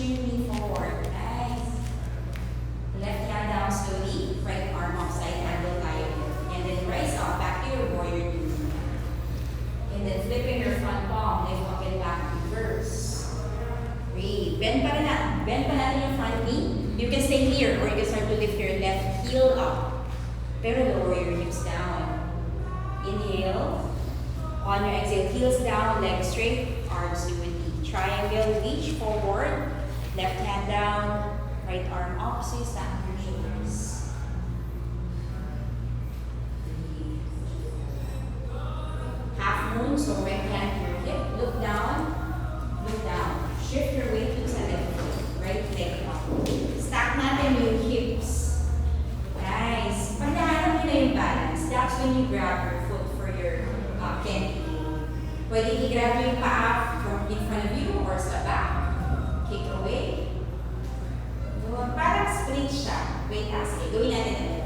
your knee forward. Nice. Left hand down slowly. Right arm up, side angle tayo. And then rise up, back to your warrior two. And then flipping your front palm, lift up and back, reverse. Great. Bend pa natin yung front knee. You can stay here or you can start to lift your left heel up. Pero lower your hips down. Inhale. On your exhale, heels down, legs straight, arms to a knee. Triangle, reach forward. Left hand down, right arm up, so you stack your shoulders. Half moon, so right hand to your hip. Look down, look down. Shift your weight to the left foot, right leg up. Stack natin yung hips. Nice. Pag nahanap nyo na yung balance, that's when you grab your foot for your candy. Pwede i-grab yung paa from in front of you or sa back. Kick away. Parang split siya. Wait, ask. Gawin natin ulit.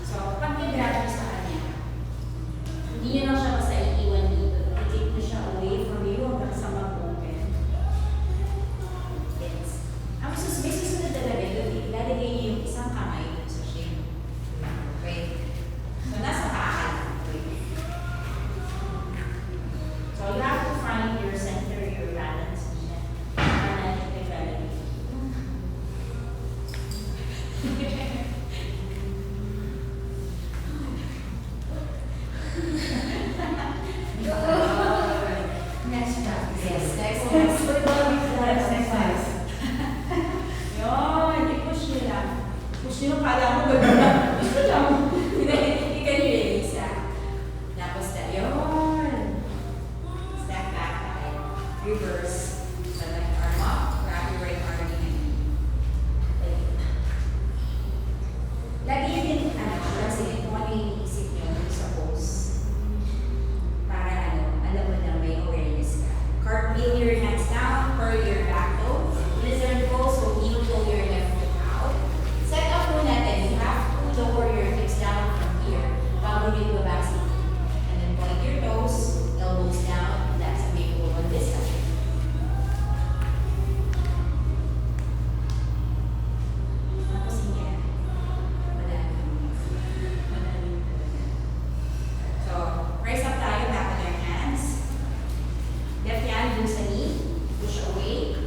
So, pag i-grab nyo sa kanya, hindi nyo lang siya basta iiwan dito. I-take nyo siya away from you hanggang sa mag-open. Yes. Ang may susunod talaga yun. Lalagay nyo yung isang kamay dun sa shin. Okay? So, nasa paa. So you have to find your center, your balance. Next practice. Yes, next exercise. Yun, i-push nyo lang. Push nyo, kala mo gano'n. Push nyo lang. Hindi ka nyo-release, Tapos na, yun. Step back tayo. Reverse. So left arm up, grab your right arm behind. Lagi yun din, kasi kung ano yung iniisip nyo sa pose. Para alam mo na may awareness ka. Cartwheel your hands down, curl your back toe. Lizard pose, so heel toe your left foot out. Set up po natin, you have to lower your hips down from here. Bago nyo go back seat. And then point your toes, elbows down. That's a big pull on this side. Tapos hindi. Madami. So, rise up tayo, back with your hands. Left hand dun sa knee. Push away.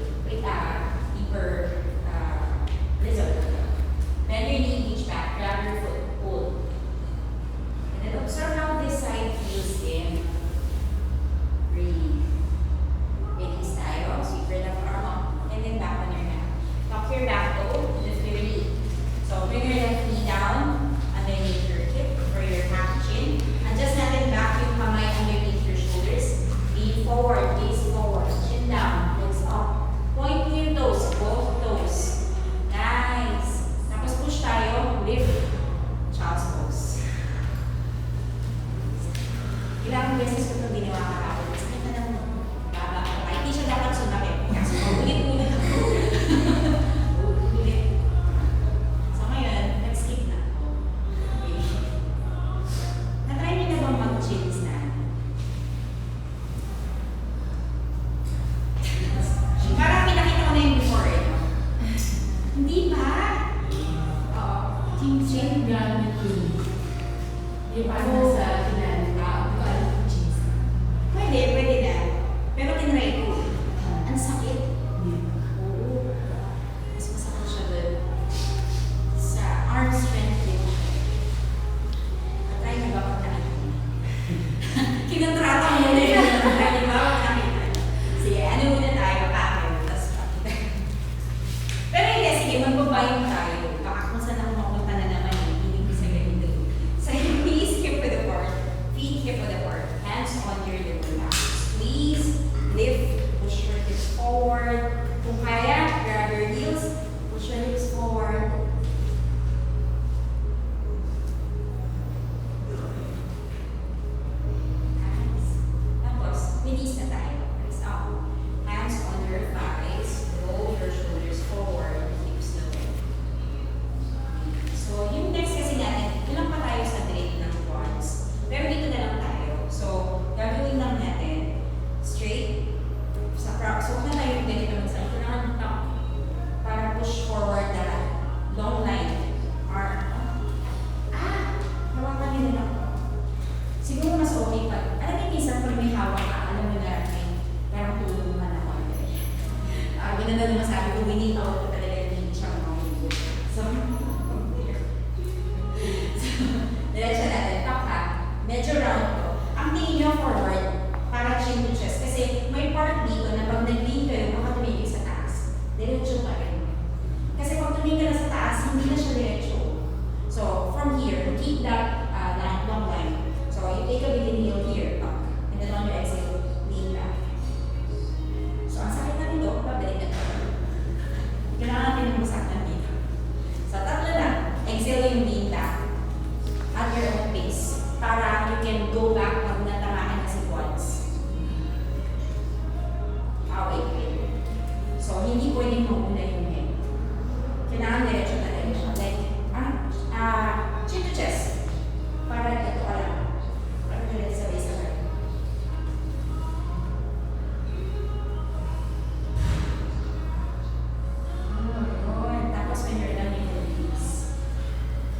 para chin to chest. Kasi may part dito na pag nag-lean kayo, baka tumingin sa taas. Diretso pa rin. Kasi pag tumingin ka na sa taas, hindi na siya diretso. So, from here, keep that long line. So, you take a big inhale here, up. And then on your exhale, lean back. So, ang sakit natin ito, babalik na ito. Kailangan natin yung masaktan dito. So, tatlo lang. Exhale yung lean back at your own pace para you can go back pag natamaan na si quads. Okay. So, hindi pwedeng mauna yung head. Kailangan diretso na diretso. Like, chin to chest. Para ito ka lang. Para ulit sabay-sabay. Yun. Tapos when you're done, you release.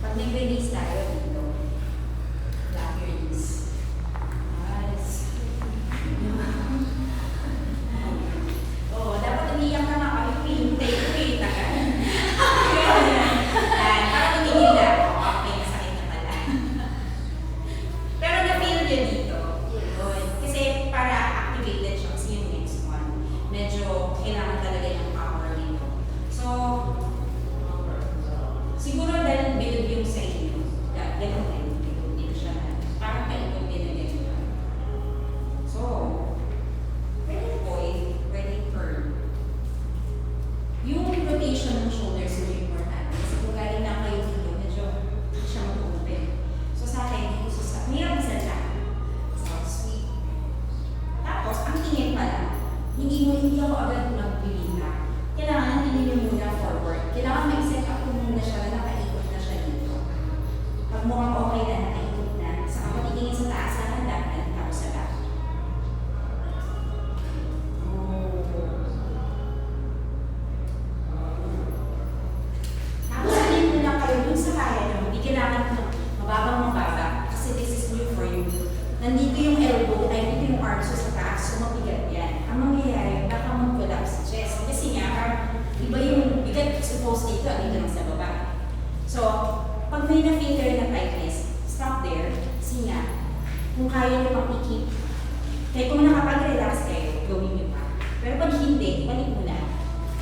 Pag nag-release tayo dito, lock your knees. Nice. Oh, dapat umiyak ka na kami. Take na ka. Para tumingin na. Okay, masakit na pala. Pero na-feel niya dito. Yun. Kasi para activated siya kasi yung next one. Medyo kailangan talaga yung power dito. So, siguro dahil build yung sa inyo. Ganun din. Dito siya na. Parang paikot din na ganyan. So, pwede point, pwede curve. Yung rotation ng shoulders is important. Kasi kung galing na kayo dito, medyo hindi siya mag-open. So sa akin, dito sa hirap isa lang. So, sweep. Tapos, ang tingin pala, hindi ako agad mag-bilin na. Kailangan tingin nyo muna forward. Kailangan may set up ko muna siya na nakaikot na siya dito. Pag mukhang okay na, nakaikot na, saka patingin sa taas na handa, tapos sa back. Tapos sabihin mo lang kayo dun sa kaya nyo, hindi kailangan mababang kasi this is new for you. Nandito yung elbow, nandito yung arms sa taas, so mabigat yan. Ang mangyayari, baka mag-collapse chest. Kasi nga, parang iba yung bigat supposed dito, dito lang sa baba. So, pag may na-feel kayo na tightness, stop there. Kasi nga, kung kaya nyo makikip, kaya kung nakapag-relax kayo, gawin nyo pa. Pero pag hindi, balik mo na.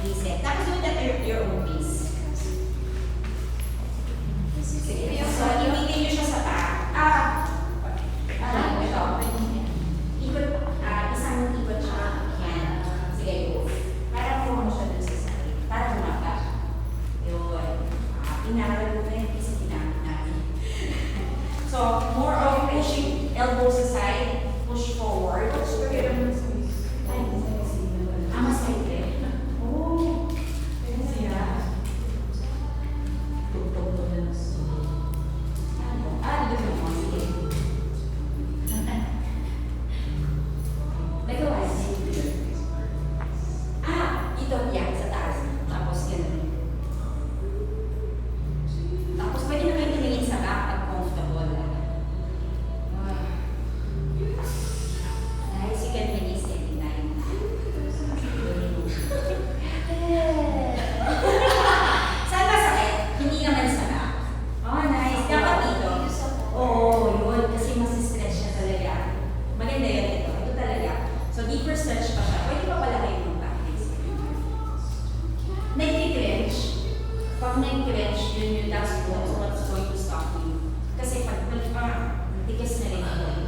Reset. Tapos do that at your own pace. Sige. So, imitin nyo siya sa back. Ikot, isang ikot siya. Yan. Sige, go. Para mo siya dun sa side. Para bumaba. Yun. Inaral mo na yung isa ginamit natin. So, more of pushing elbows aside, push forward. Mas maigli. Oh. Kaya siya. Dito mo. Sige. Likewise. Ito. Yan. Sa taas. Tapos ganun. Tapos pwede na kayo tumingin sa back at comfortable. Nice. You can release anytime. Saan ba sakit? Hindi naman sa back. Oh, nice. Dapat dito. Oo, yun. Kasi mas-stretch siya talaga. Maganda yun ito. Ito talaga. So, deeper stretch pa siya. Pwede pa pala kayo ng back. Nag-clench. Pag nag-clench, yun yung that's what's going to stop you. Kasi pag nagtigas na rin ako.